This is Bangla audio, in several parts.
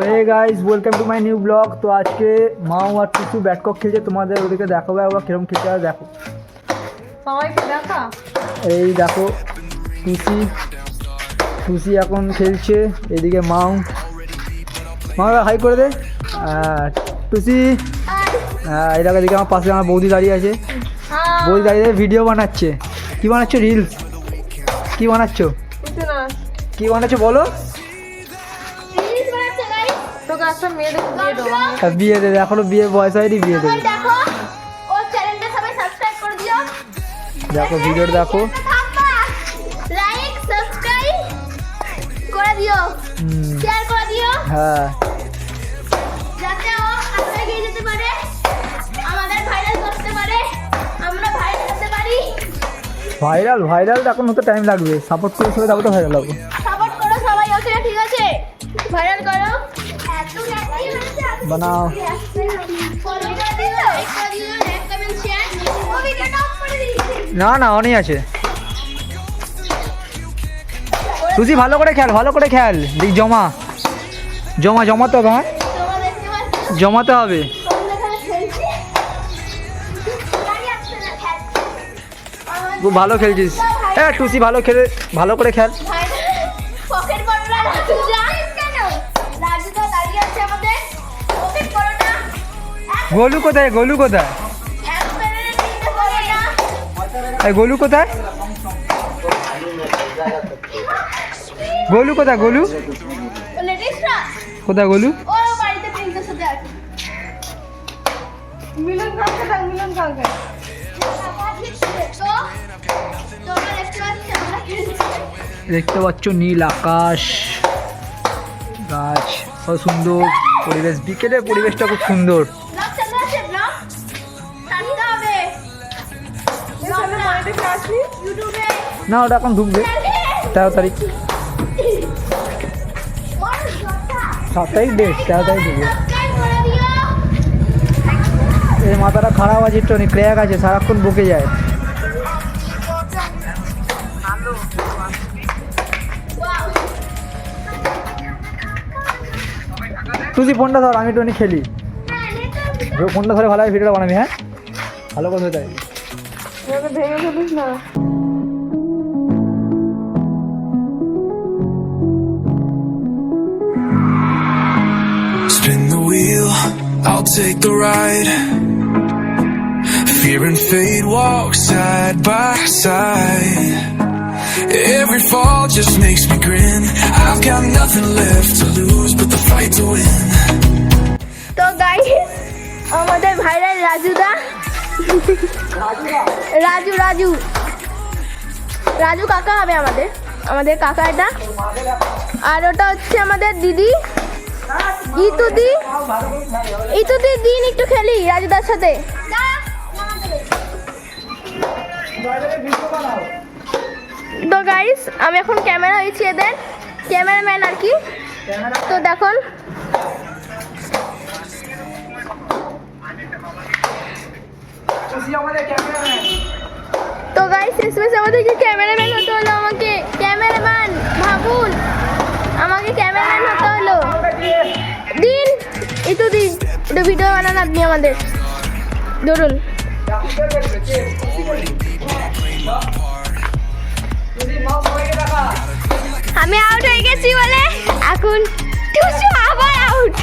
Hey guys welcome to my new blog. তো আজকে মাও আর টুসু ব্যাটকক খেলছে, তোমাদের ওদিকে দেখাবো ওরা কিরকম খেলছে আর দেখো সবাইকে দেখা। এই দেখো টুসি এখন খেলছে, এদিকে মাও হাই করে দে। টুসি এই দেখো, এদিকে আমার পাশে আমার বৌদি দাঁড়িয়ে আছে, বৌদি দাঁড়িয়ে ভিডিও বানাচ্ছে। কি বানাচ্ছ? রিলস? কি বানাচ্ছ? কি বানাচ্ছ বলো? বিয়ে দেবে, এখনো বিয়ে বয়স হয়নি, বিয়ে দেবে। দেখো ভিডিওটা দেখো, হ্যাঁ ভাইরাল এখন হতে টাইম লাগবে, সাপোর্ট করে সবাই তারপর তো ভাইরাল হবো। সাপোর্ট করো সবাই, ওকে ঠিক আছে, ভাইরাল করো, বানাও। না না অনেক আছে। তুই ভালো করে খেল, ভালো করে খেল, দেখ জমাতে হবে, হ্যাঁ জমাতে হবে। খুব ভালো খেলছিস, হ্যাঁ টুসি ভালো খেলে, ভালো করে খেল। গোলু কোথায়? গোলু কোথায়? গোলু কোথায়? গোলু কোথায়? গোলু কোথায়? গোলু দেখতে পাচ্ছ নীল আকাশ, গাছ, কত সুন্দর পরিবেশ, বিকেলের পরিবেশটা খুব সুন্দর। না ওটা এখন ঢুকবে 13 তারিখ, 7 তারিখ বেশ, 13 তারিখ ঢুকবে। এই মাথাটা খারাপ আছে, একটু ক্র্যাক আছে, সারাক্ষণ বকে যায়। তুই ফোনটা ধর, আমি একটু খেলি। ফোনটা ধরে ভালোভাবে ভিডিওটা বানাবি, হ্যাঁ ভালো কথা তাই। ভেঙে ফেলিস না। Spin the wheel, I'll take the ride. Fear and fate walk side by side. Every fall just makes me grin. I've got nothing left to lose but the fight to win. তো গাইস, আমাদের ভাইরাল রাজুদা, রাজু কাকা হবে আমাদের কাকা এটা। আর ওটা হচ্ছে আমাদের দিদি ইতুদি দিন একটু খেলি রাজুদার সাথে। তো গাইস, আমি এখন ক্যামেরা হয়েছি এদের ক্যামেরাম্যান আর কি। তো দেখুন তো গাইস, শেষমেশ আমাদেরকে ক্যামেরাম্যান হতে হলো, আমাকে ক্যামেরাম্যান ভাবুন, আমাকে ক্যামেরাম্যান হতে হলো। দিন একটু ভিডিও বানান আপনি আমাদের, ধরুন। আমি আউট হয়ে গেছি বলে এখন টুসু আবার আউট।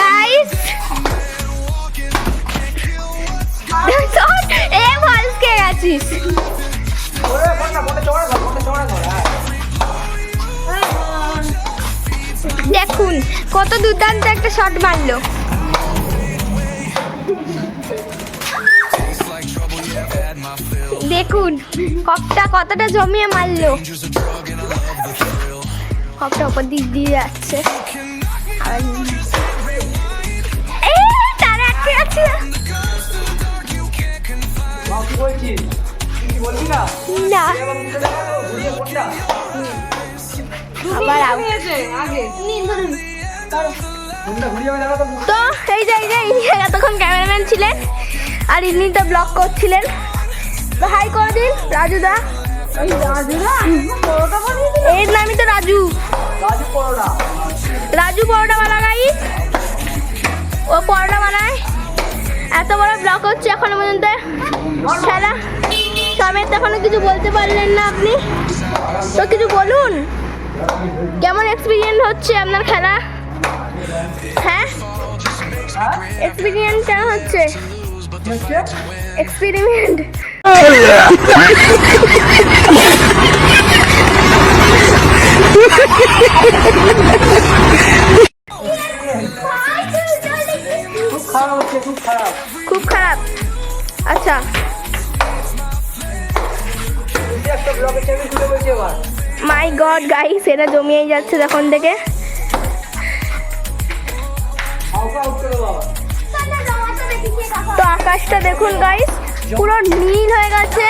গাইস এ ভালকে গেছিস, দেখুন কত দুর্দান্ত একটা শট মারলো। দেখুন কপটা কতটা জমিয়ে মারলো, কপটা উপর দিক দিয়ে যাচ্ছে। তারা আটকে আছে না, আবার আগে তো এই যে ছিলেন আর ইনি তো ব্লগ করছিলেন। তো হাই করে দিন রাজুদা। এর নামই তো রাজু। রাজু পরোটা বানা গাইস, ও পরোটা বানায়। এত বড় ব্লগ হচ্ছে এখনো পর্যন্ত খেলা সমেত এখনো কিছু বলতে পারলেন না আপনি, তো কিছু বলুন। কেমন এক্সপিরিয়েন্স হচ্ছে আপনার খেলা? হ্যাঁ, এক্সপিরিয়েন্স কেমন হচ্ছে? এক্সপেরিমেন্ট। খুব খারাপ। আচ্ছা, মাই গড গাইস, এটা জমিয়েই যাচ্ছে তখন থেকে। তো আকাশটা দেখুন গাইস, পুরো নীল হয়ে গেছে,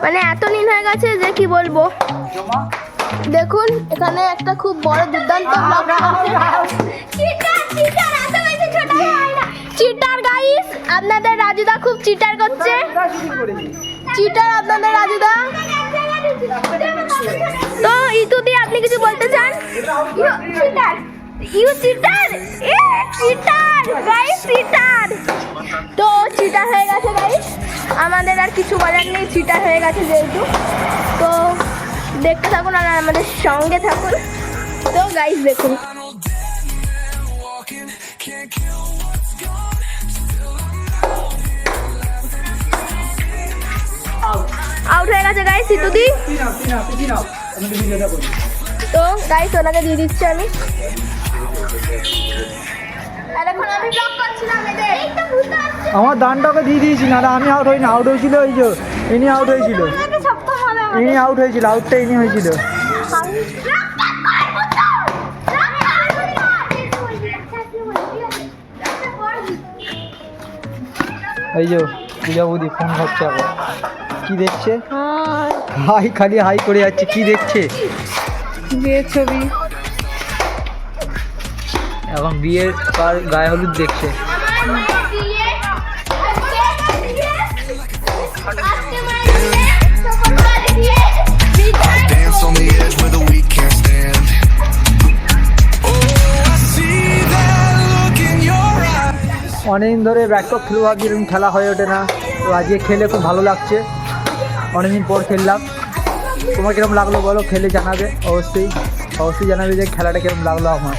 মানে এত নীল হয়ে গেছে যে কি বলবো। দেখুন এখানে একটা খুব বড় দুর্দান্ত চিটার গাইস, আপনাদের রাজুদা খুব চিটার করছে। চিটার আপনাদের রাজুদা। তো ইতুদি আপনি কিছু বলতে চান? You cheater, cheater guys, cheater. তো চিটার হয়ে গেছে গাইস, আমাদের আর কিছু বলার নেই, চিটার হয়ে গেছে যেহেতু। তো দেখতে থাকুন আর আমাদের সঙ্গে থাকুন। তো গাইস দেখুন, আউট হয়ে গেছে গাইস ইতুদি। তো গাইস ওনাকে দিয়ে দিচ্ছি আমি। আর এখন আমি ব্লগ করছিলাম এদের। আমার দানটাকে দিয়ে দিয়েছি না, আমি আউট হইনি, আউট হয়েছিল ওই যে ইনি আউট হয়েছিল, ইনি আউট হয়েছিল, আউটটা ইনি হয়েছিল। এই যে পূজা বৌদি ফোন খাচ্ছে এখন, কি দেখছে? হাই, খালি হাই করে যাচ্ছে, কি দেখছে? বিয়ের ছবি, এখন বিয়ের কার গায়ে হলুদ দেখছে। Dance on the edge where the weak can't stand. Oh, I see that look in your eyes. অনেকদিন ধরে ব্যাকটপ খেলবো ভাবছিলাম, খেলা হয়ে ওঠে না। তো আজকে খেলে খুব ভালো লাগছে, অনেকদিন পর খেললাম। তোমার কিরকম লাগলো বলো, খেলে জানাবে অবশ্যই, অবশ্যই জানাবে যে খেলাটা কিরকম লাগলো আমার।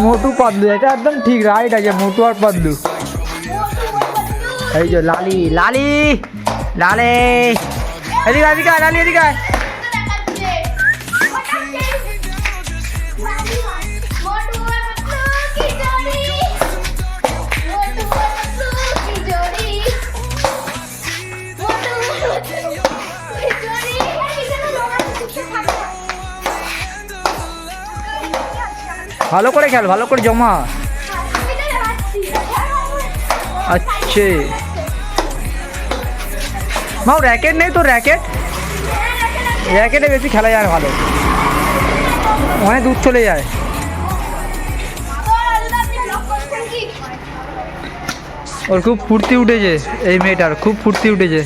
মোটু পাতলু, এটা একদম ঠিক রাইট আছে, মোটু আর পাতলু। এই যে লালি, লালি, লালে, এদিকে এদিকে আয়, লালি এদিকে আয়। ভালো করে খেল, ভালো করে জমা। আচ্ছা মাও, র্যাকেট নেই তো? র্যাকেট, র্যাকেটে বেশি খেলা যায় ভালো, অনেক দূর চলে যায়। ওর খুব ফুর্তি উঠেছে, এই মেয়েটার খুব ফুর্তি উঠেছে।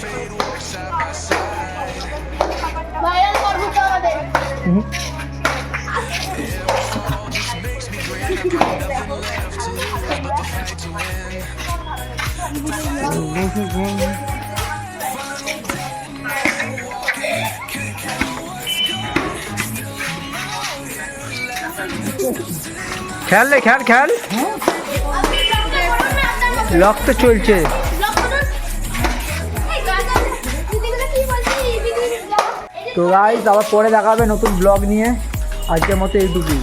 খেল রে, খেল খেল, লক তো চলছে। তো গাইস আবার পরে দেখা হবে নতুন ব্লগ নিয়ে, আজকের মতো এইটুকুই।